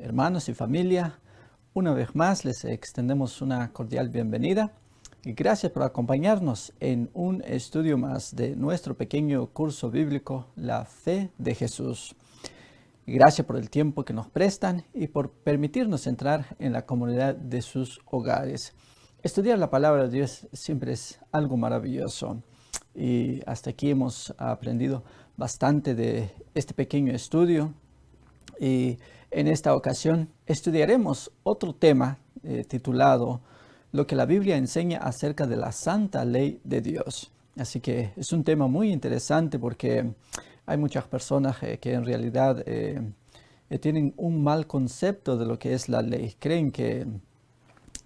hermanos y familia, una vez más les extendemos una cordial bienvenida y gracias por acompañarnos en un estudio más de nuestro pequeño curso bíblico, La Fe de Jesús. Gracias por el tiempo que nos prestan y por permitirnos entrar en la comunidad de sus hogares. Estudiar la palabra de Dios siempre es algo maravilloso y hasta aquí hemos aprendido bastante de este pequeño estudio. Y en esta ocasión estudiaremos otro tema titulado Lo que la Biblia enseña acerca de la santa ley de Dios. Así que es un tema muy interesante porque hay muchas personas que en realidad tienen un mal concepto de lo que es la ley. Creen que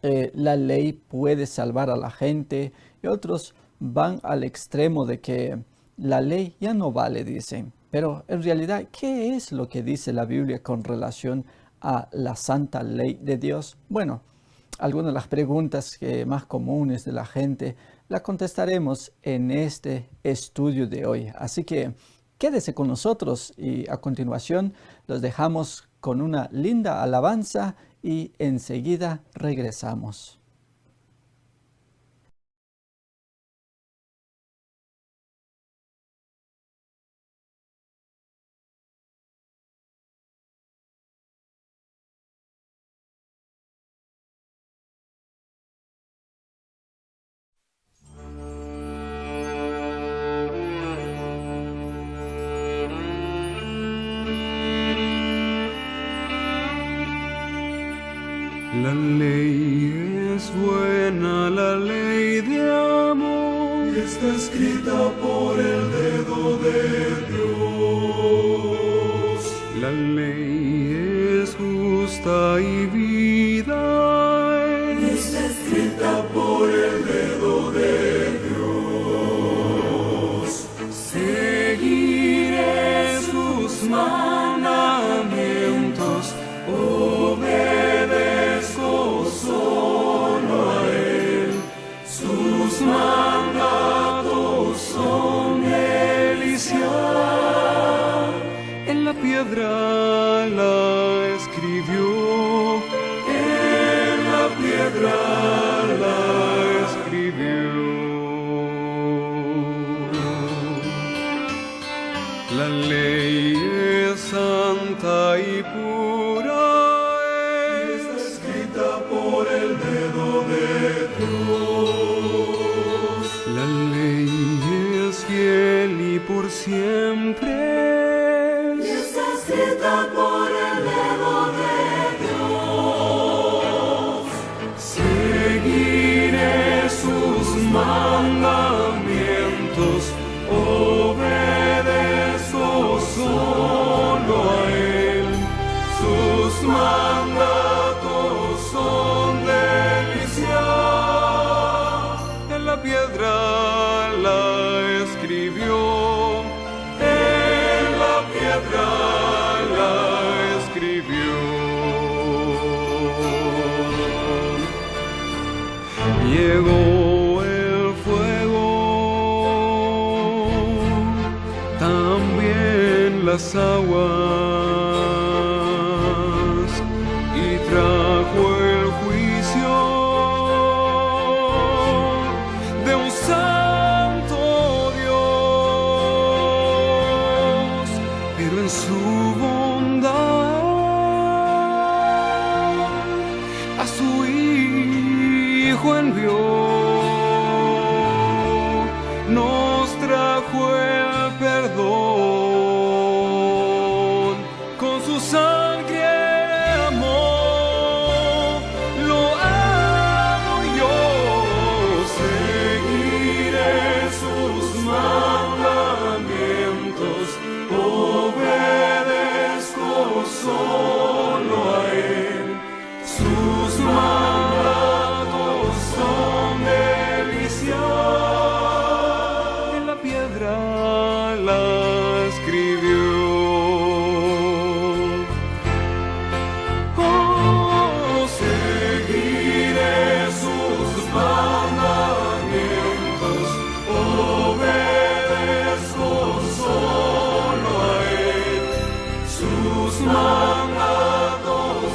la ley puede salvar a la gente y otros van al extremo de que la ley ya no vale, dicen. Pero en realidad, ¿qué es lo que dice la Biblia con relación a la santa ley de Dios? Bueno, algunas de las preguntas más comunes de la gente las contestaremos en este estudio de hoy. Así que quédese con nosotros y a continuación los dejamos con una linda alabanza y enseguida regresamos. La ley es buena, la ley de amor, está escrita por el dedo de Dios. la ley es justa y vida, Está escrita por el dedo de Dios. seguiré sus mandamientos, obedezco solo a Él, sus mandatos son delicia. En la piedra la escribió, En la piedra la escribió. La ley es santa y pura, está escrita por el dedo de Dios. la ley es fiel y por siempre. Está escrita por el dedo de Dios. Seguiré sus mandamientos, obedezco solo a Él, sus mandatos son delicia. En la piedra la escribió, en la piedra la escribió. Llegó el fuego, también las aguas, y trajo el juicio de un santo Dios, pero en su bondad a su Hijo envió, nos trajo el perdón, con su sangre amor, lo amo yo, seguiré sus mandamientos, obedezco solo a Él, sus mandatos son delicia. En la piedra la escribió. Oh, seguiré sus mandamientos, obedezco solo a Él, sus mandatos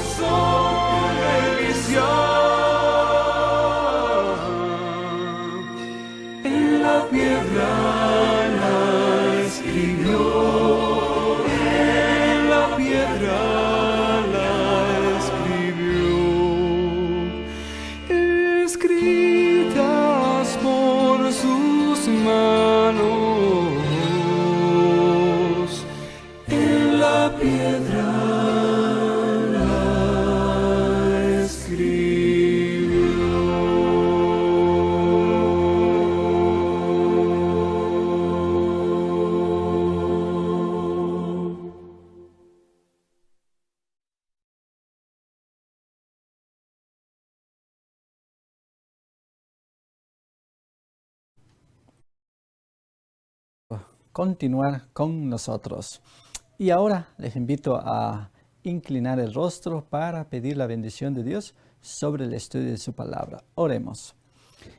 continuar con nosotros. Y ahora les invito a inclinar el rostro para pedir la bendición de Dios sobre el estudio de su palabra. Oremos.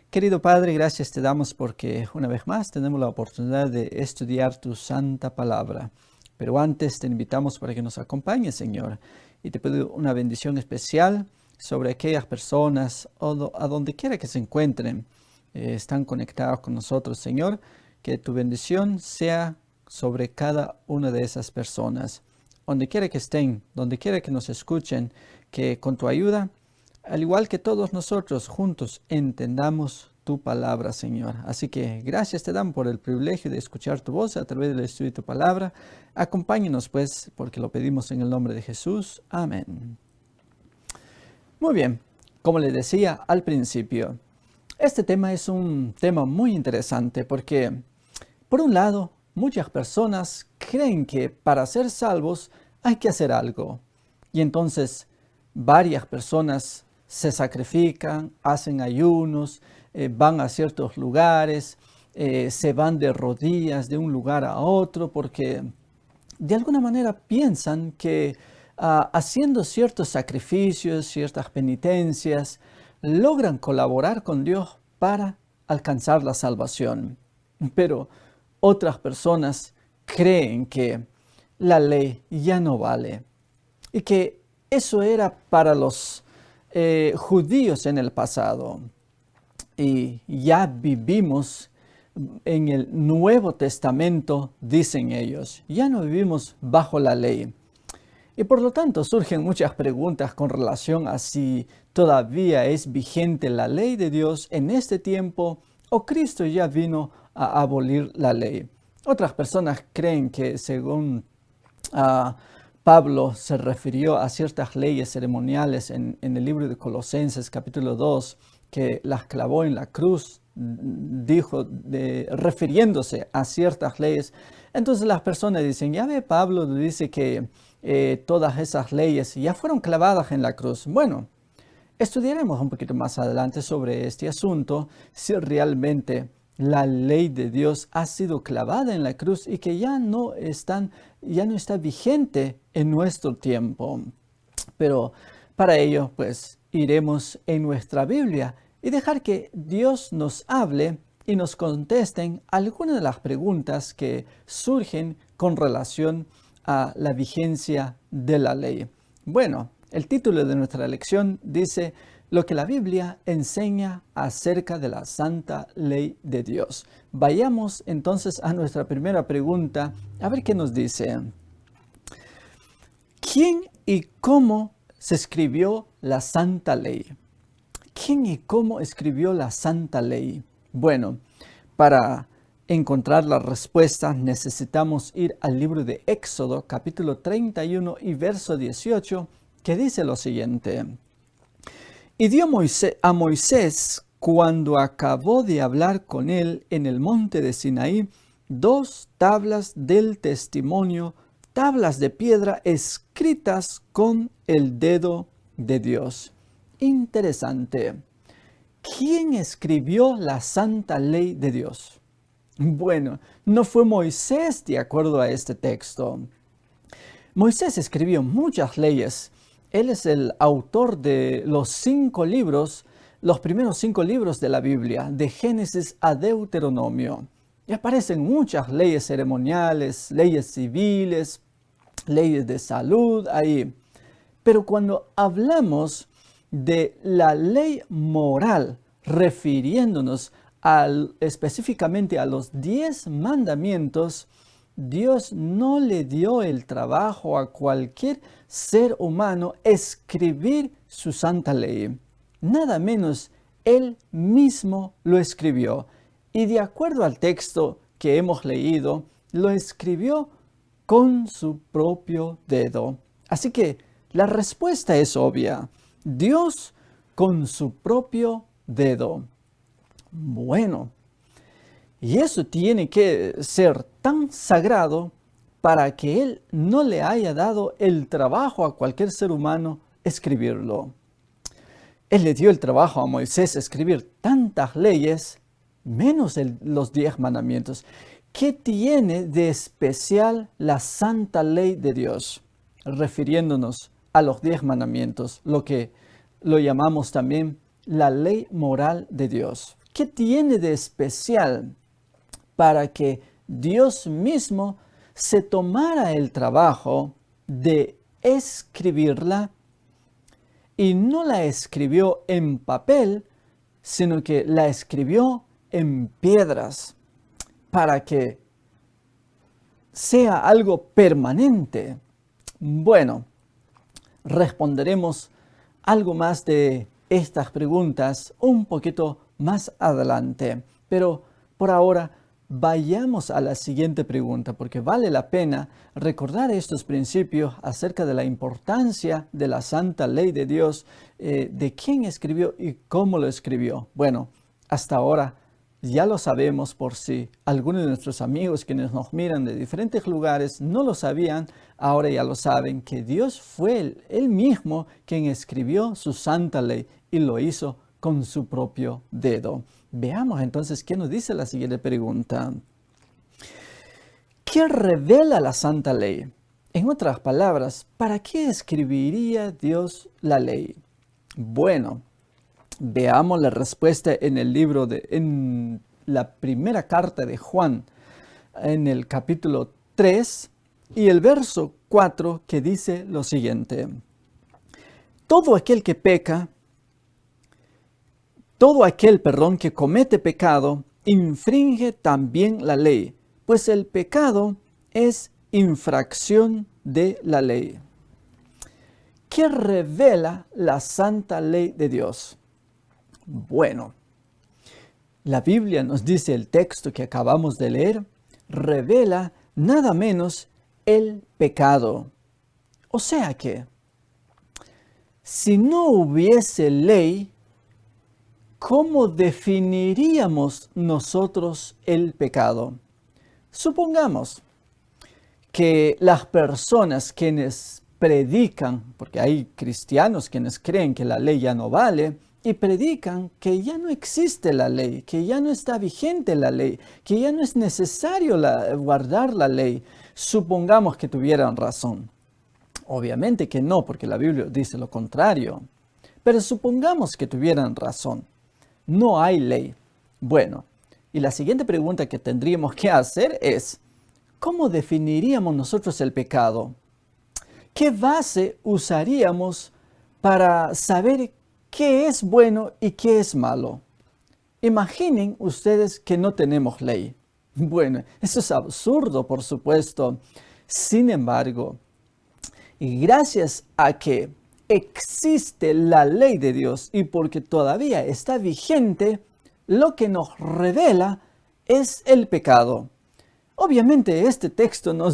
Querido Padre, gracias te damos porque una vez más tenemos la oportunidad de estudiar tu santa palabra. Pero antes te invitamos para que nos acompañes, Señor, y te pido una bendición especial sobre aquellas personas o a donde quiera que se encuentren, están conectados con nosotros, Señor, que tu bendición sea sobre cada una de esas personas, donde quiera que estén, donde quiera que nos escuchen, que con tu ayuda, al igual que todos nosotros juntos, entendamos tu palabra, Señor. Así que gracias te damos por el privilegio de escuchar tu voz a través del estudio de tu palabra. Acompáñenos, pues, porque lo pedimos en el nombre de Jesús. Amén. Muy bien, como les decía al principio, este tema es un tema muy interesante porque, por un lado, muchas personas creen que para ser salvos hay que hacer algo. Y entonces varias personas se sacrifican, hacen ayunos, van a ciertos lugares, se van de rodillas de un lugar a otro porque de alguna manera piensan que haciendo ciertos sacrificios, ciertas penitencias, logran colaborar con Dios para alcanzar la salvación. Pero otras personas creen que la ley ya no vale y que eso era para los judíos en el pasado. Y ya vivimos en el Nuevo Testamento, dicen ellos. Ya no vivimos bajo la ley. Y por lo tanto surgen muchas preguntas con relación a si todavía es vigente la ley de Dios en este tiempo o Cristo ya vino a abolir la ley. Otras personas creen que según Pablo se refirió a ciertas leyes ceremoniales en el libro de Colosenses capítulo 2, que las clavó en la cruz, dijo refiriéndose a ciertas leyes. Entonces las personas dicen, ya ve, Pablo dice que todas esas leyes ya fueron clavadas en la cruz. Bueno, estudiaremos un poquito más adelante sobre este asunto, si realmente la ley de Dios ha sido clavada en la cruz y que ya no está vigente en nuestro tiempo. Pero para ello, pues, iremos en nuestra Biblia y dejar que Dios nos hable y nos contesten algunas de las preguntas que surgen con relación a la vigencia de la ley. Bueno, el título de nuestra lección dice lo que la Biblia enseña acerca de la santa ley de Dios. Vayamos entonces a nuestra primera pregunta, a ver qué nos dice. ¿Quién y cómo se escribió la santa ley? ¿Quién y cómo escribió la santa ley? Bueno, para encontrar la respuesta necesitamos ir al libro de Éxodo, capítulo 31 y verso 18, que dice lo siguiente. Y dio a Moisés, cuando acabó de hablar con él en el monte de Sinaí, 2 tablas del testimonio, tablas de piedra escritas con el dedo de Dios. Interesante. ¿Quién escribió la santa ley de Dios? Bueno, no fue Moisés de acuerdo a este texto. Moisés escribió muchas leyes. Él es el autor de los 5 libros, los primeros 5 libros de la Biblia, de Génesis a Deuteronomio. Y aparecen muchas leyes ceremoniales, leyes civiles, leyes de salud ahí. Pero cuando hablamos de la ley moral, refiriéndonos específicamente a los 10 mandamientos, Dios no le dio el trabajo a cualquier ser humano escribir su santa ley. Nada menos, Él mismo lo escribió. Y de acuerdo al texto que hemos leído, lo escribió con su propio dedo. Así que la respuesta es obvia. Dios con su propio dedo. Bueno, y eso tiene que ser tan sagrado para que Él no le haya dado el trabajo a cualquier ser humano escribirlo. Él le dio el trabajo a Moisés escribir tantas leyes, menos los 10 mandamientos. ¿qué tiene de especial la santa ley de Dios? Refiriéndonos a los 10 mandamientos, lo que lo llamamos también la ley moral de Dios. ¿Qué tiene de especial para que Dios mismo se tomara el trabajo de escribirla y no la escribió en papel, sino que la escribió en piedras para que sea algo permanente? Bueno, responderemos algo más de estas preguntas un poquito más adelante, pero por ahora vayamos a la siguiente pregunta, porque vale la pena recordar estos principios acerca de la importancia de la santa ley de Dios, de quién escribió y cómo lo escribió. Bueno, hasta ahora ya lo sabemos, por si algunos de nuestros amigos quienes nos miran de diferentes lugares no lo sabían, ahora ya lo saben, que Dios fue Él mismo quien escribió su santa ley y lo hizo con su propio dedo. Veamos entonces qué nos dice la siguiente pregunta. ¿Qué revela la santa ley? En otras palabras, ¿para qué escribiría Dios la ley? Bueno, veamos la respuesta en la primera carta de Juan, en el capítulo 3 y el verso 4, que dice lo siguiente: todo aquel que comete pecado, infringe también la ley, pues el pecado es infracción de la ley. ¿Qué revela la santa ley de Dios? Bueno, la Biblia nos dice, el texto que acabamos de leer, revela nada menos el pecado. O sea que, si no hubiese ley, ¿cómo definiríamos nosotros el pecado? Supongamos que las personas quienes predican, porque hay cristianos quienes creen que la ley ya no vale, y predican que ya no existe la ley, que ya no está vigente la ley, que ya no es necesario guardar la ley. Supongamos que tuvieran razón. Obviamente que no, porque la Biblia dice lo contrario. Pero supongamos que tuvieran razón. No hay ley. Bueno, y la siguiente pregunta que tendríamos que hacer es, ¿cómo definiríamos nosotros el pecado? ¿Qué base usaríamos para saber qué es bueno y qué es malo? Imaginen ustedes que no tenemos ley. Bueno, eso es absurdo, por supuesto. Sin embargo, y gracias a que existe la ley de Dios y porque todavía está vigente, lo que nos revela es el pecado. Obviamente este texto no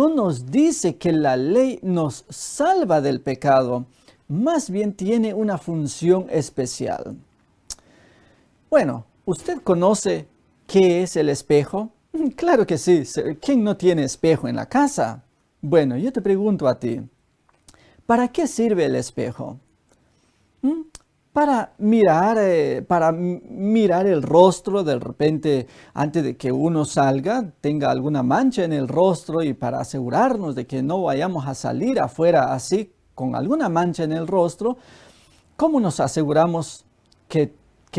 nos dice que la ley nos salva del pecado, más bien tiene una función especial. Bueno, ¿usted conoce qué es el espejo? Claro que sí. ¿Quién no tiene espejo en la casa? Bueno, yo te pregunto a ti, ¿para qué sirve el espejo? Para mirar el rostro, de repente, antes de que uno salga, tenga alguna mancha en el rostro, y para asegurarnos de que no vayamos a salir afuera así, con alguna mancha en el rostro. ¿Cómo nos aseguramos que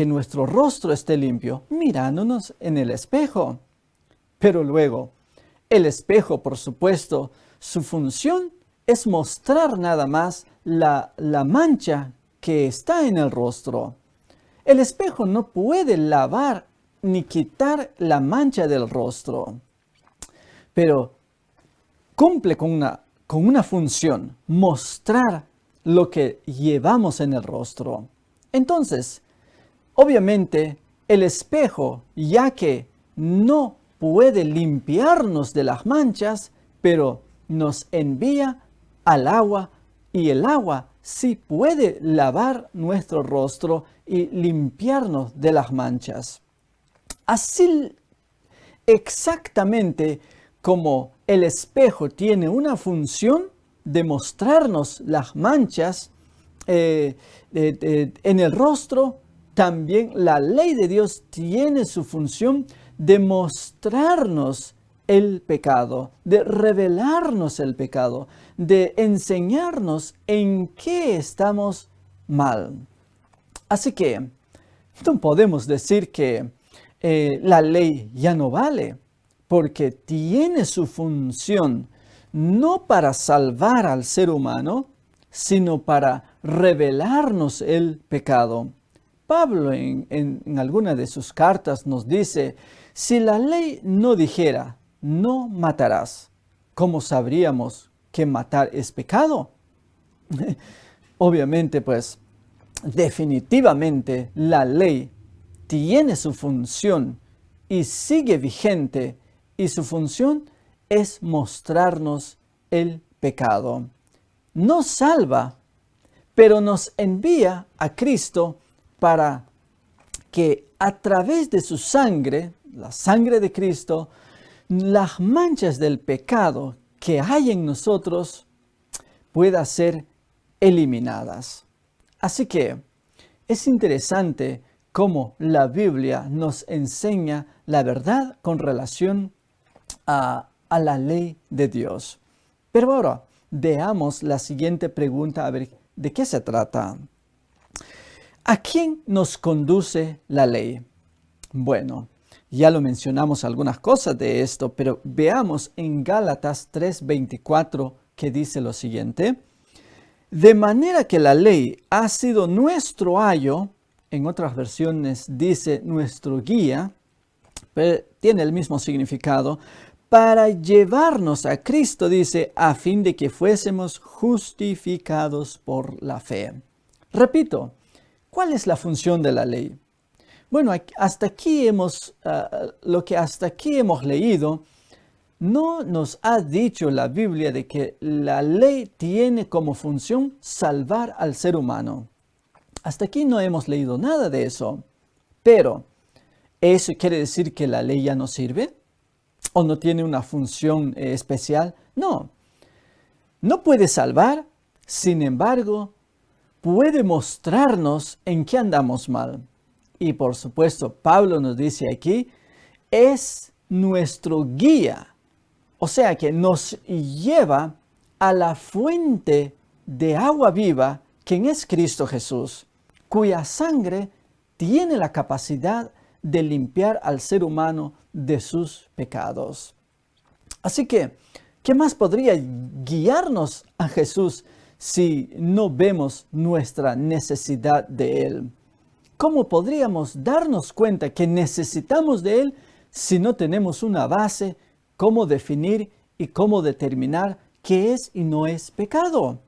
nuestro rostro esté limpio? Mirándonos en el espejo. Pero luego, el espejo, por supuesto, su función es mostrar nada más la mancha que está en el rostro. El espejo no puede lavar ni quitar la mancha del rostro, pero cumple con una función: mostrar lo que llevamos en el rostro. Entonces, obviamente, el espejo, ya que no puede limpiarnos de las manchas, pero nos envía al agua, y el agua sí puede lavar nuestro rostro y limpiarnos de las manchas. Así exactamente como el espejo tiene una función de mostrarnos las manchas en el rostro, también la ley de Dios tiene su función de mostrarnos el pecado, de revelarnos el pecado, de enseñarnos en qué estamos mal. Así que no podemos decir que la ley ya no vale, porque tiene su función no para salvar al ser humano, sino para revelarnos el pecado. Pablo en alguna de sus cartas nos dice, si la ley no dijera, no matarás, ¿cómo sabríamos que matar es pecado? Obviamente, pues, definitivamente la ley tiene su función y sigue vigente, y su función es mostrarnos el pecado. Nos salva, pero nos envía a Cristo para que a través de su sangre, la sangre de Cristo, las manchas del pecado que hay en nosotros puedan ser eliminadas. Así que es interesante cómo la Biblia nos enseña la verdad con relación a la ley de Dios. Pero ahora veamos la siguiente pregunta, a ver de qué se trata. ¿A quién nos conduce la ley? Bueno, ya lo mencionamos algunas cosas de esto, pero veamos en Gálatas 3:24 que dice lo siguiente. De manera que la ley ha sido nuestro ayo, en otras versiones dice nuestro guía, pero tiene el mismo significado, para llevarnos a Cristo, dice, a fin de que fuésemos justificados por la fe. Repito, ¿cuál es la función de la ley? Bueno, hasta aquí lo que hasta aquí hemos leído, no nos ha dicho la Biblia de que la ley tiene como función salvar al ser humano. Hasta aquí no hemos leído nada de eso. Pero, ¿eso quiere decir que la ley ya no sirve? ¿O no tiene una función especial? No. No puede salvar, sin embargo, puede mostrarnos en qué andamos mal. Y por supuesto, Pablo nos dice aquí, es nuestro guía. O sea que nos lleva a la fuente de agua viva, quien es Cristo Jesús, cuya sangre tiene la capacidad de limpiar al ser humano de sus pecados. Así que, ¿qué más podría guiarnos a Jesús si no vemos nuestra necesidad de Él? ¿Cómo podríamos darnos cuenta que necesitamos de Él si no tenemos una base? ¿Cómo definir y cómo determinar qué es y no es pecado?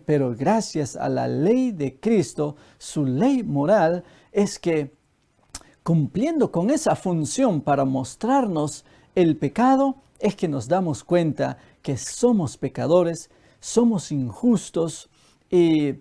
Pero gracias a la ley de Cristo, su ley moral, es que cumpliendo con esa función para mostrarnos el pecado, es que nos damos cuenta que somos pecadores, somos injustos y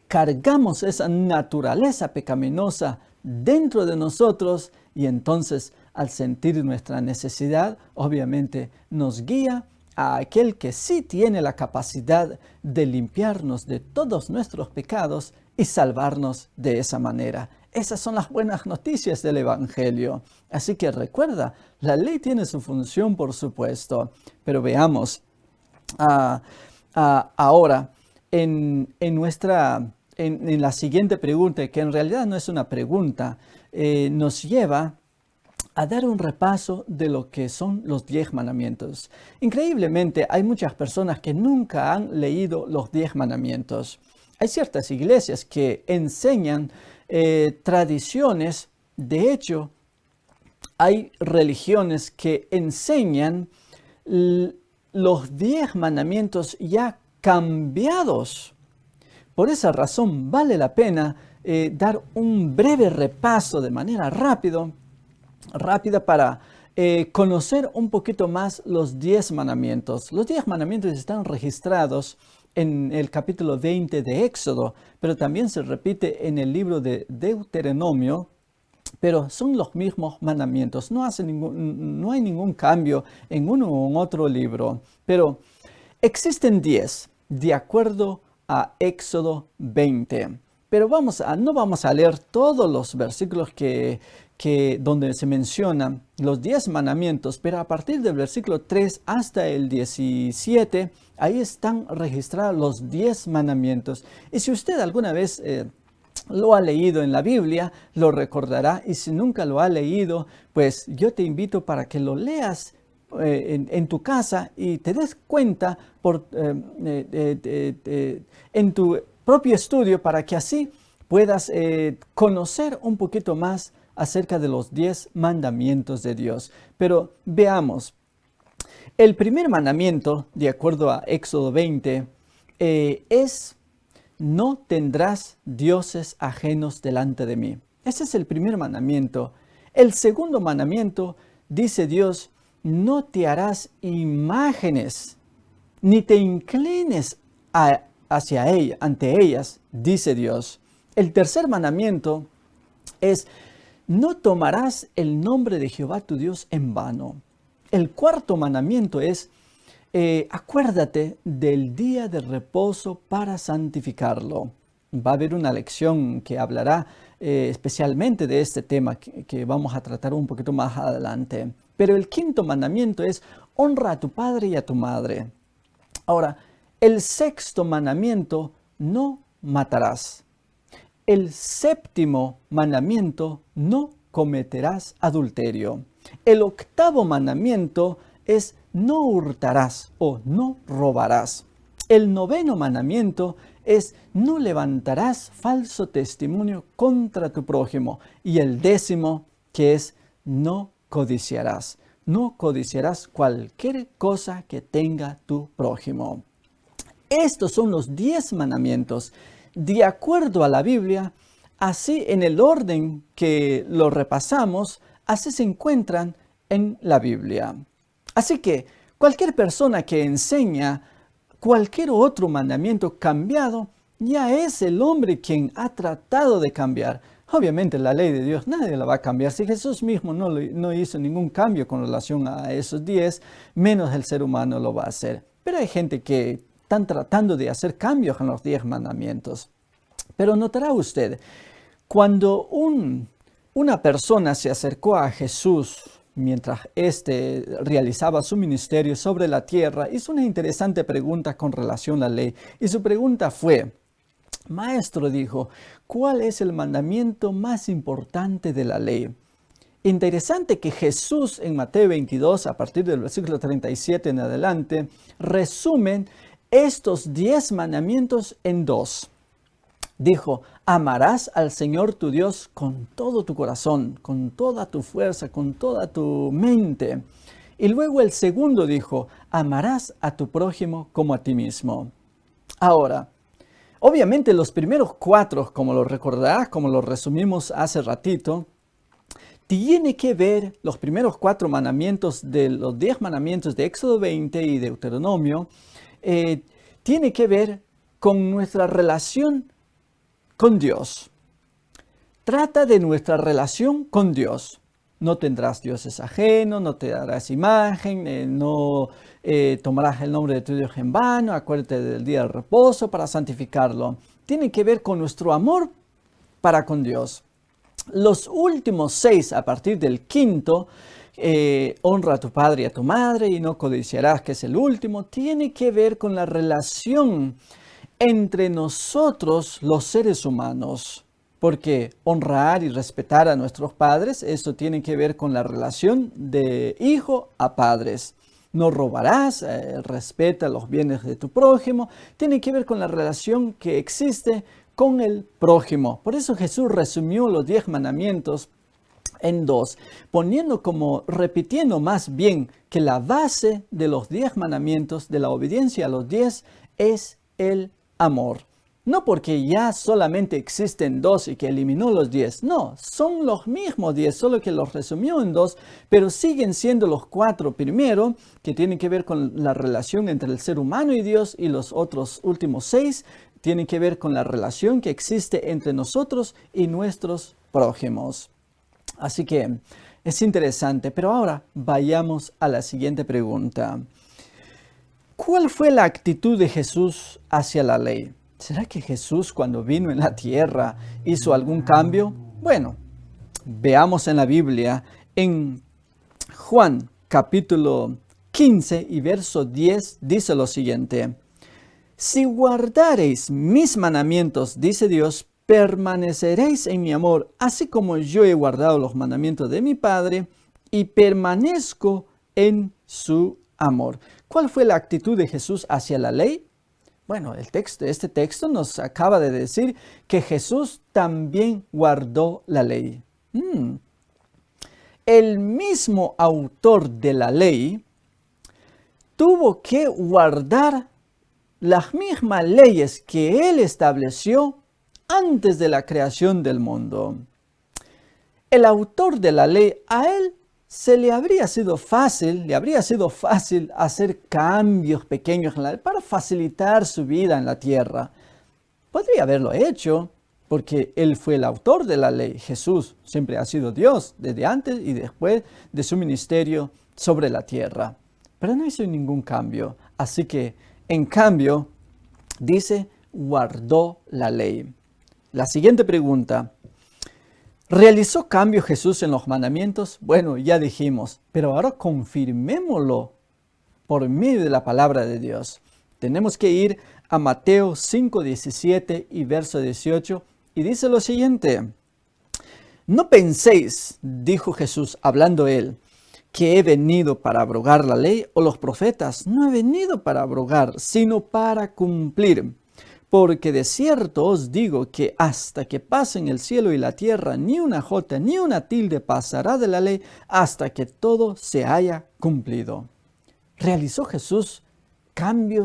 cargamos esa naturaleza pecaminosa dentro de nosotros, y entonces al sentir nuestra necesidad, obviamente nos guía a aquel que sí tiene la capacidad de limpiarnos de todos nuestros pecados y salvarnos de esa manera. Esas son las buenas noticias del Evangelio. Así que recuerda, la ley tiene su función, por supuesto, pero veamos ahora en la siguiente pregunta, que en realidad no es una pregunta, nos lleva a dar un repaso de lo que son los 10 mandamientos. Increíblemente, hay muchas personas que nunca han leído los 10 mandamientos. Hay ciertas iglesias que enseñan tradiciones. De hecho, hay religiones que enseñan los 10 mandamientos ya cambiados. Por esa razón vale la pena dar un breve repaso de manera rápida para conocer un poquito más los 10 mandamientos. Los 10 mandamientos están registrados en el capítulo 20 de Éxodo, pero también se repite en el libro de Deuteronomio, pero son los mismos mandamientos. No hay ningún cambio en uno u otro libro, pero existen 10 de acuerdo a Éxodo 20. pero no vamos a leer todos los versículos donde se mencionan los 10 mandamientos, pero a partir del versículo 3 hasta el 17, ahí están registrados los 10 mandamientos. Y si usted alguna vez lo ha leído en la Biblia, lo recordará, y si nunca lo ha leído, pues yo te invito para que lo leas en tu casa y te des cuenta en tu propio estudio, para que así puedas conocer un poquito más acerca de los 10 mandamientos de Dios. Pero veamos, el primer mandamiento, de acuerdo a Éxodo 20, es: no tendrás dioses ajenos delante de mí. Ese es el primer mandamiento. El segundo mandamiento, dice Dios: no te harás imágenes, ni te inclines ante ellas, dice Dios. El tercer mandamiento es: no tomarás el nombre de Jehová tu Dios en vano. El cuarto mandamiento es: acuérdate del día de reposo para santificarlo. Va a haber una lección que hablará especialmente de este tema que vamos a tratar un poquito más adelante. Pero el quinto mandamiento es: honra a tu padre y a tu madre. Ahora, el sexto mandamiento: no matarás. El séptimo mandamiento: no cometerás adulterio. El octavo mandamiento es: no hurtarás o no robarás. El noveno mandamiento es: no levantarás falso testimonio contra tu prójimo. Y el décimo, que es: no codiciarás. No codiciarás cualquier cosa que tenga tu prójimo. Estos son los 10 mandamientos. De acuerdo a la Biblia, así en el orden que lo repasamos, así se encuentran en la Biblia. Así que cualquier persona que enseña cualquier otro mandamiento cambiado, ya es el hombre quien ha tratado de cambiar. Obviamente la ley de Dios nadie la va a cambiar. Si Jesús mismo no hizo ningún cambio con relación a esos 10, menos el ser humano lo va a hacer. Pero hay gente que están tratando de hacer cambios en los 10 mandamientos. Pero notará usted, cuando una persona se acercó a Jesús mientras éste realizaba su ministerio sobre la tierra, hizo una interesante pregunta con relación a la ley. Y su pregunta fue: Maestro, dijo, ¿cuál es el mandamiento más importante de la ley? Interesante que Jesús en Mateo 22, a partir del versículo 37 en adelante, resumen estos 10 mandamientos en 2. Dijo: amarás al Señor tu Dios con todo tu corazón, con toda tu fuerza, con toda tu mente. Y luego el segundo dijo: amarás a tu prójimo como a ti mismo. Ahora, obviamente los primeros 4, como lo recordarás, como lo resumimos hace ratito, tiene que ver los primeros 4 mandamientos de los 10 mandamientos de Éxodo 20 y Deuteronomio, tiene que ver con nuestra relación con Dios. Trata de nuestra relación con Dios. No tendrás dioses ajenos, no te darás imagen, no tomarás el nombre de tu Dios en vano, acuérdate del día de reposo para santificarlo. Tiene que ver con nuestro amor para con Dios. Los últimos 6, a partir del quinto, honra a tu padre y a tu madre y no codiciarás, que es el último, tiene que ver con la relación entre nosotros los seres humanos. Porque honrar y respetar a nuestros padres, eso tiene que ver con la relación de hijo a padres. No robarás, respeta los bienes de tu prójimo, tiene que ver con la relación que existe con el prójimo. Por eso Jesús resumió los 10 mandamientos en 2, repitiendo más bien que la base de los 10 mandamientos, de la obediencia a los 10, es el amor. No porque ya solamente existen 2 y que eliminó los 10. No, son los mismos 10, solo que los resumió en 2, pero siguen siendo los 4 primero, que tienen que ver con la relación entre el ser humano y Dios, y los otros últimos 6 tienen que ver con la relación que existe entre nosotros y nuestros prójimos. Así que es interesante, pero ahora vayamos a la siguiente pregunta. ¿Cuál fue la actitud de Jesús hacia la ley? ¿Será que Jesús cuando vino en la tierra hizo algún cambio? Bueno, veamos en la Biblia, en Juan capítulo 15 y verso 10 dice lo siguiente: si guardareis mis mandamientos, dice Dios, permaneceréis en mi amor, así como yo he guardado los mandamientos de mi Padre y permanezco en su amor. ¿Cuál fue la actitud de Jesús hacia la ley? Bueno, este texto nos acaba de decir que Jesús también guardó la ley. El mismo autor de la ley tuvo que guardar las mismas leyes que él estableció antes de la creación del mundo. El autor de la ley, a él le habría sido fácil hacer cambios pequeños en la ley para facilitar su vida en la tierra. Podría haberlo hecho porque él fue el autor de la ley. Jesús siempre ha sido Dios desde antes y después de su ministerio sobre la tierra. Pero no hizo ningún cambio. Así que, en cambio, dice, guardó la ley. La siguiente pregunta: ¿realizó cambio Jesús en los mandamientos? Bueno, ya dijimos, pero ahora confirmémoslo por medio de la palabra de Dios. Tenemos que ir a Mateo 5:17 y verso 18, y dice lo siguiente: no penséis, dijo Jesús, hablando él, que he venido para abrogar la ley o los profetas. No he venido para abrogar, sino para cumplir. Porque de cierto os digo que hasta que pasen el cielo y la tierra, ni una jota ni una tilde pasará de la ley hasta que todo se haya cumplido. ¿Realizó Jesús cambio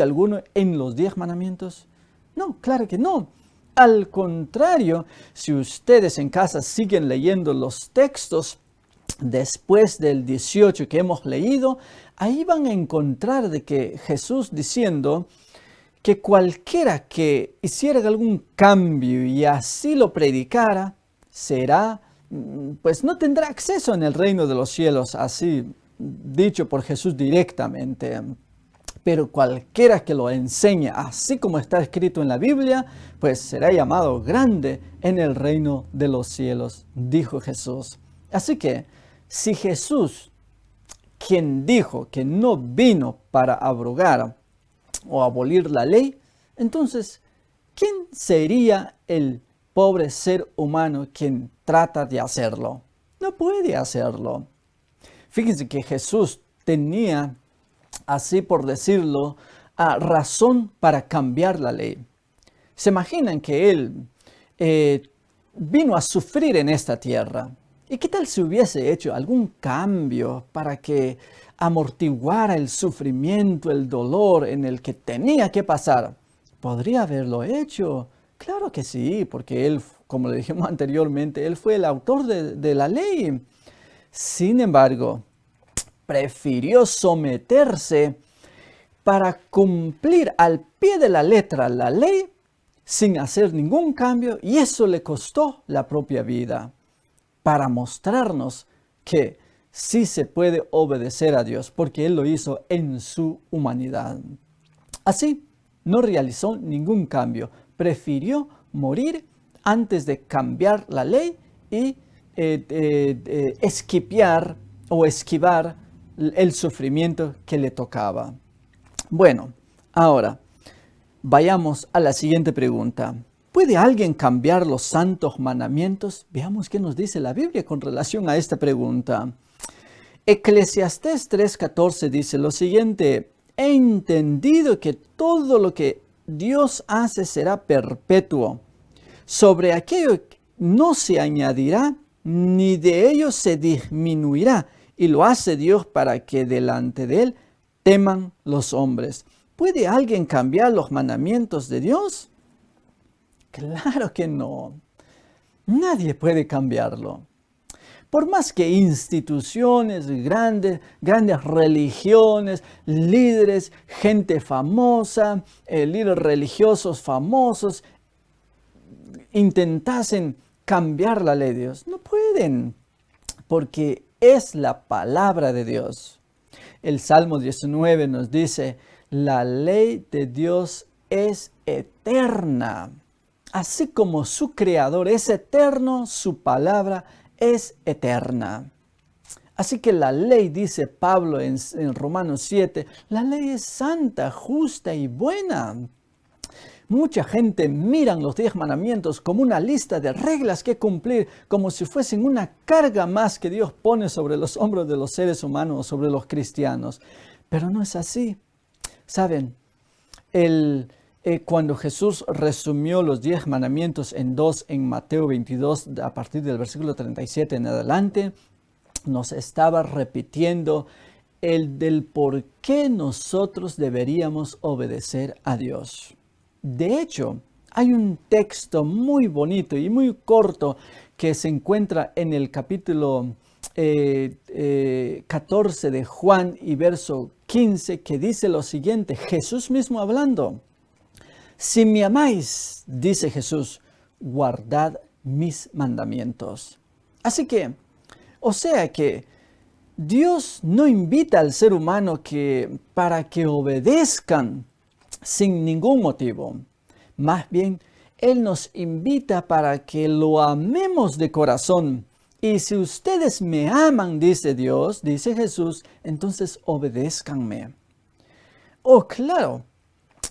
alguno en los 10 mandamientos? No, claro que no. Al contrario, si ustedes en casa siguen leyendo los textos después del 18 que hemos leído, ahí van a encontrar de que Jesús diciendo que cualquiera que hiciera algún cambio y así lo predicara, pues no tendrá acceso en el reino de los cielos, así dicho por Jesús directamente. Pero cualquiera que lo enseñe, así como está escrito en la Biblia, pues será llamado grande en el reino de los cielos, dijo Jesús. Así que, si Jesús, quien dijo que no vino para abrogar o abolir la ley, entonces, ¿quién sería el pobre ser humano quien trata de hacerlo? No puede hacerlo. Fíjense que Jesús tenía, así por decirlo, razón para cambiar la ley. ¿Se imaginan que él vino a sufrir en esta tierra? ¿Y qué tal si hubiese hecho algún cambio para que amortiguara el sufrimiento, el dolor en el que tenía que pasar? ¿Podría haberlo hecho? Claro que sí, porque él, como le dijimos anteriormente, él fue el autor de la ley. Sin embargo, prefirió someterse para cumplir al pie de la letra la ley sin hacer ningún cambio, y eso le costó la propia vida, para mostrarnos que sí se puede obedecer a Dios, porque Él lo hizo en su humanidad. Así, no realizó ningún cambio, prefirió morir antes de cambiar la ley y esquivar el sufrimiento que le tocaba. Bueno, ahora vayamos a la siguiente pregunta. ¿Puede alguien cambiar los santos mandamientos? Veamos qué nos dice la Biblia con relación a esta pregunta. Eclesiastés 3:14 dice lo siguiente: he entendido que todo lo que Dios hace será perpetuo. Sobre aquello no se añadirá, ni de ello se disminuirá, y lo hace Dios para que delante de Él teman los hombres. ¿Puede alguien cambiar los mandamientos de Dios? Claro que no. Nadie puede cambiarlo. Por más que instituciones, grandes religiones, líderes, gente famosa, líderes religiosos famosos, intentasen cambiar la ley de Dios, no pueden, porque es la palabra de Dios. El Salmo 19 nos dice: la ley de Dios es eterna. Así como su Creador es eterno, su palabra es eterna. Así que la ley, dice Pablo en Romanos 7, la ley es santa, justa y buena. Mucha gente mira los 10 mandamientos como una lista de reglas que cumplir, como si fuesen una carga más que Dios pone sobre los hombros de los seres humanos, sobre los cristianos. Pero no es así. Saben, cuando Jesús resumió los 10 mandamientos en 2 en Mateo 22, a partir del versículo 37 en adelante, nos estaba repitiendo el del por qué nosotros deberíamos obedecer a Dios. De hecho, hay un texto muy bonito y muy corto que se encuentra en el capítulo 14 de Juan y verso 15, que dice lo siguiente, Jesús mismo hablando. Si me amáis, dice Jesús, guardad mis mandamientos. Así que, o sea que Dios no invita al ser humano para que obedezcan sin ningún motivo. Más bien, Él nos invita para que lo amemos de corazón. Y si ustedes me aman, dice Dios, dice Jesús, entonces obedézcanme. Oh, claro,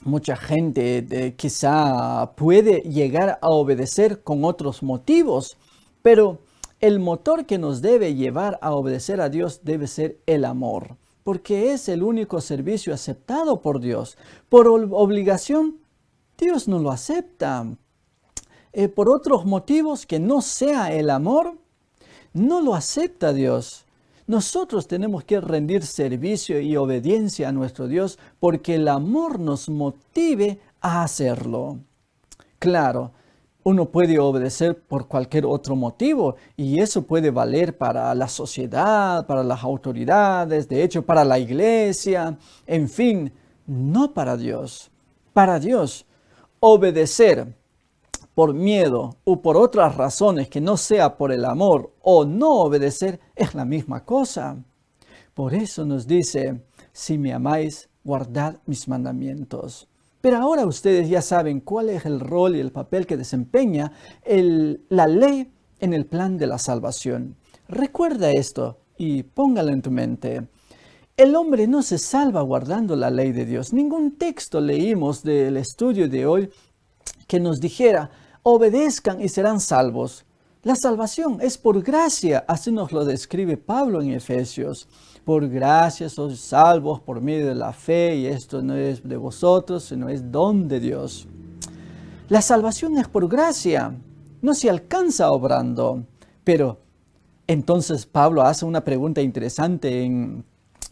mucha gente quizá puede llegar a obedecer con otros motivos, pero el motor que nos debe llevar a obedecer a Dios debe ser el amor, porque es el único servicio aceptado por Dios. Por obligación, Dios no lo acepta. Por otros motivos que no sea el amor, no lo acepta Dios. Nosotros tenemos que rendir servicio y obediencia a nuestro Dios porque el amor nos motive a hacerlo. Claro, uno puede obedecer por cualquier otro motivo y eso puede valer para la sociedad, para las autoridades, de hecho para la iglesia, en fin, no para Dios. Para Dios, obedecer por miedo o por otras razones que no sea por el amor o no obedecer es la misma cosa. Por eso nos dice, si me amáis, guardad mis mandamientos. Pero ahora ustedes ya saben cuál es el rol y el papel que desempeña la ley en el plan de la salvación. Recuerda esto y póngalo en tu mente. El hombre no se salva guardando la ley de Dios. Ningún texto leímos del estudio de hoy que nos dijera, obedezcan y serán salvos. La salvación es por gracia, así nos lo describe Pablo en Efesios. Por gracia sois salvos por medio de la fe, y esto no es de vosotros, sino es don de Dios. La salvación es por gracia, no se alcanza obrando. Pero entonces Pablo hace una pregunta interesante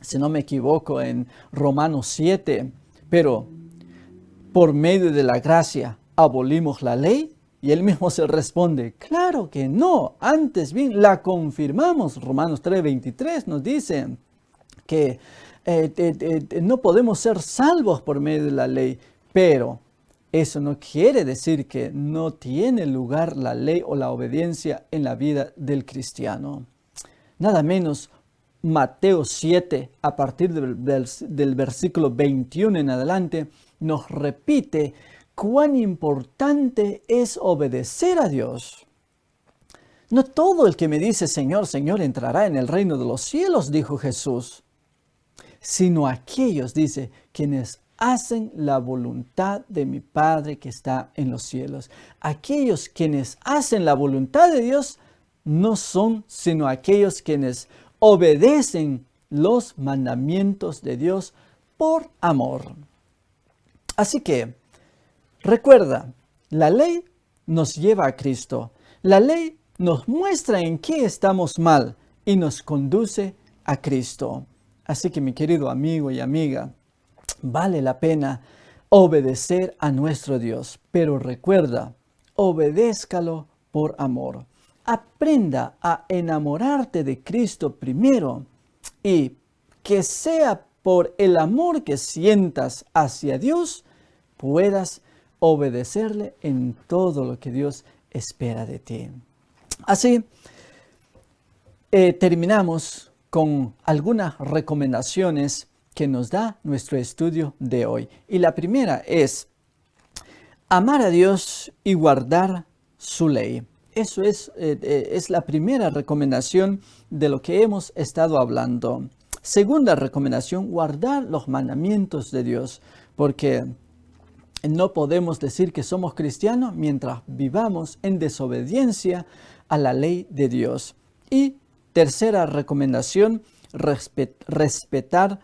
si no me equivoco, en Romanos 7. Pero, ¿por medio de la gracia abolimos la ley? Y él mismo se responde, claro que no, antes bien la confirmamos. Romanos 3:23 nos dice que no podemos ser salvos por medio de la ley, pero eso no quiere decir que no tiene lugar la ley o la obediencia en la vida del cristiano. Nada menos, Mateo 7, a partir del versículo 21 en adelante, nos repite cuán importante es obedecer a Dios. No todo el que me dice Señor, Señor entrará en el reino de los cielos, dijo Jesús, sino aquellos, dice, quienes hacen la voluntad de mi Padre que está en los cielos. Aquellos quienes hacen la voluntad de Dios no son sino aquellos quienes obedecen los mandamientos de Dios por amor. Así que, recuerda, la ley nos lleva a Cristo. La ley nos muestra en qué estamos mal y nos conduce a Cristo. Así que mi querido amigo y amiga, vale la pena obedecer a nuestro Dios. Pero recuerda, obedézcalo por amor. Aprenda a enamorarte de Cristo primero y que sea por el amor que sientas hacia Dios, puedas obedecerle en todo lo que Dios espera de ti. Así, terminamos con algunas recomendaciones que nos da nuestro estudio de hoy. Y la primera es, amar a Dios y guardar su ley. Eso es la primera recomendación de lo que hemos estado hablando. Segunda recomendación, guardar los mandamientos de Dios, porque no podemos decir que somos cristianos mientras vivamos en desobediencia a la ley de Dios. Y tercera recomendación, respetar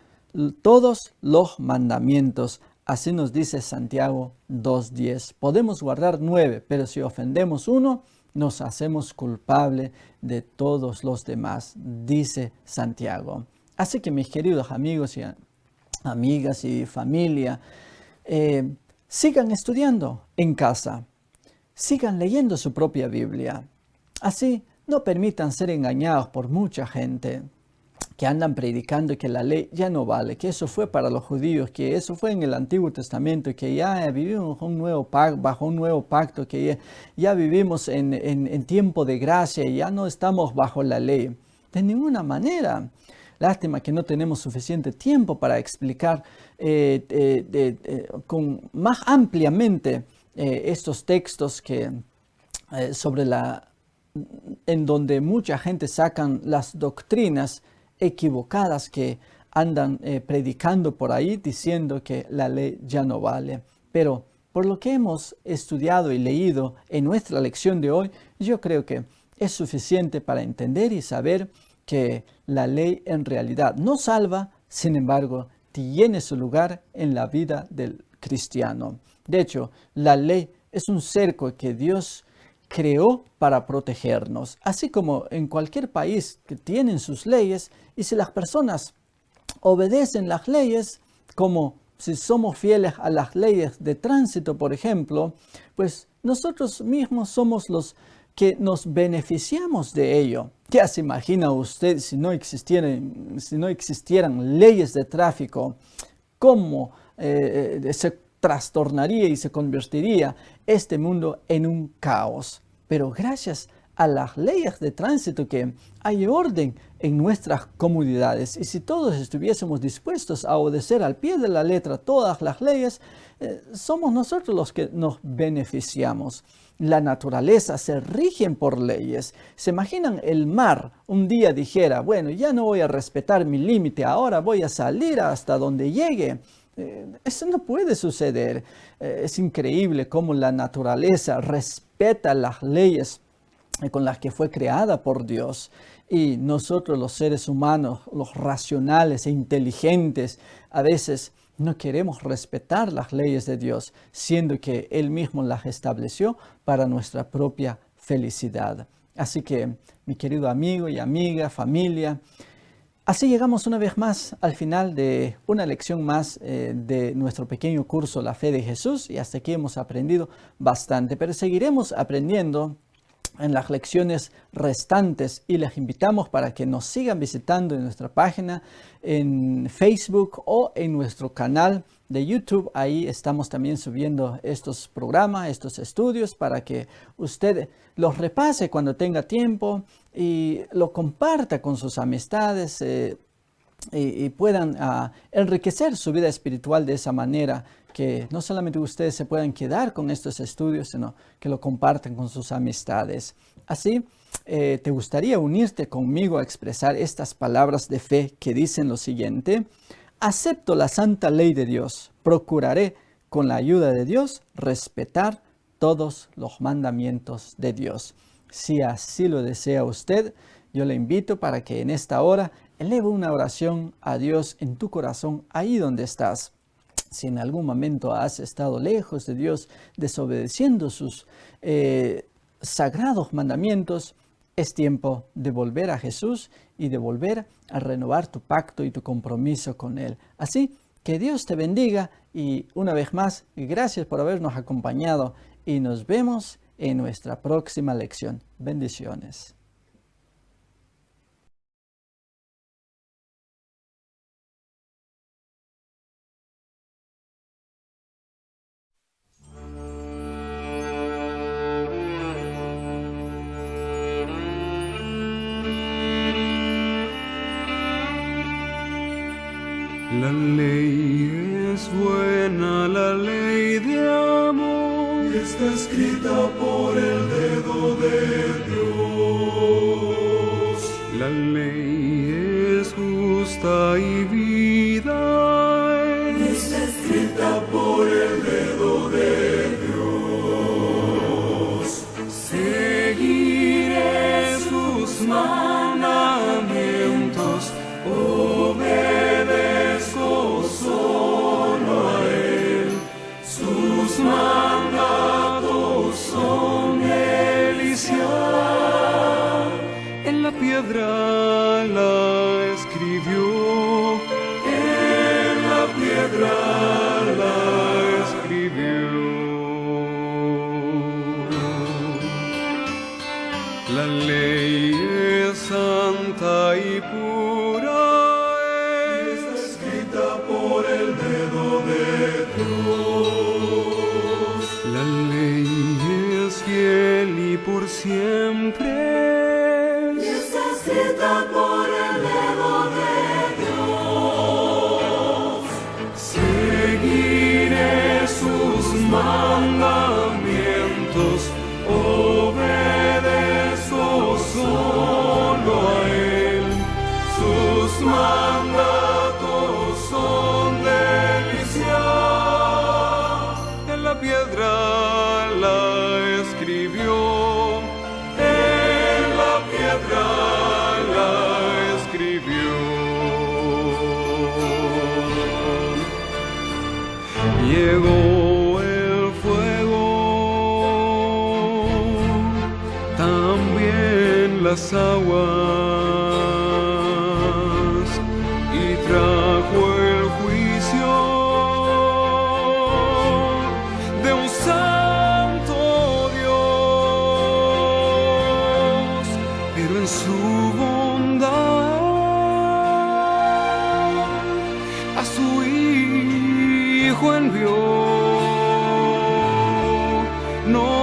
todos los mandamientos. Así nos dice Santiago 2:10. Podemos guardar 9, pero si ofendemos uno, nos hacemos culpables de todos los demás, dice Santiago. Así que mis queridos amigos y amigas y familia, sigan estudiando en casa, sigan leyendo su propia Biblia. Así no permitan ser engañados por mucha gente que andan predicando que la ley ya no vale, que eso fue para los judíos, que eso fue en el Antiguo Testamento, que ya vivimos bajo un nuevo pacto, que ya vivimos en tiempo de gracia y ya no estamos bajo la ley. De ninguna manera. Lástima que no tenemos suficiente tiempo para explicar con más ampliamente estos textos en donde mucha gente sacan las doctrinas equivocadas que andan predicando por ahí diciendo que la ley ya no vale. Pero por lo que hemos estudiado y leído en nuestra lección de hoy, yo creo que es suficiente para entender y saber que la ley en realidad no salva, sin embargo, tiene su lugar en la vida del cristiano. De hecho, la ley es un cerco que Dios creó para protegernos, así como en cualquier país que tienen sus leyes, y si las personas obedecen las leyes, como si somos fieles a las leyes de tránsito, por ejemplo, pues nosotros mismos somos los que nos beneficiamos de ello. ¿Qué se imagina usted si no existieran leyes de tráfico? ¿Cómo se trastornaría y se convertiría este mundo en un caos? Pero gracias a las leyes de tránsito que hay orden en nuestras comunidades, y si todos estuviésemos dispuestos a obedecer al pie de la letra todas las leyes, somos nosotros los que nos beneficiamos. La naturaleza se rigen por leyes. ¿Se imaginan el mar un día dijera, bueno, ya no voy a respetar mi límite, ahora voy a salir hasta donde llegue? Eso no puede suceder. Es increíble cómo la naturaleza respeta las leyes con las que fue creada por Dios. Y nosotros los seres humanos, los racionales e inteligentes, a veces no queremos respetar las leyes de Dios, siendo que Él mismo las estableció para nuestra propia felicidad. Así que, mi querido amigo y amiga, familia, así llegamos una vez más al final de una lección más de nuestro pequeño curso La Fe de Jesús, y hasta aquí hemos aprendido bastante, pero seguiremos aprendiendo en las lecciones restantes y les invitamos para que nos sigan visitando en nuestra página en Facebook o en nuestro canal de YouTube. Ahí estamos también subiendo estos programas, estos estudios, para que usted los repase cuando tenga tiempo y lo comparta con sus amistades y puedan enriquecer su vida espiritual de esa manera, que no solamente ustedes se puedan quedar con estos estudios, sino que lo compartan con sus amistades. Así, ¿te gustaría unirte conmigo a expresar estas palabras de fe que dicen lo siguiente? Acepto la santa ley de Dios. Procuraré, con la ayuda de Dios, respetar todos los mandamientos de Dios. Si así lo desea usted, yo le invito para que en esta hora eleve una oración a Dios en tu corazón, ahí donde estás. Si en algún momento has estado lejos de Dios, desobedeciendo sus sagrados mandamientos, es tiempo de volver a Jesús y de volver a renovar tu pacto y tu compromiso con Él. Así que Dios te bendiga y una vez más, gracias por habernos acompañado y nos vemos en nuestra próxima lección. Bendiciones. La ley es buena, la ley de amor. está escrita por el dedo de Dios. La ley es justa y vida. Está escrita por el dedo de Dios. Seguiré sus mandamientos, obedezco solo a Él. Sus mandatos son delicia. En la piedra la escribió. En la piedra La escribió. La ley es santa y pura. está escrita por el dedo de Dios. La ley es fiel y por siempre. Está escrita por el dedo de Dios. Seguiré sus mandamientos, obedezco solo a Él. Sus mandatos son delicia. En la piedra la escribió. En la piedra la escribió. Llegó el fuego, también las aguas, y trajo el juicio de un santo Dios, pero en su bondad a su Hijo envió. No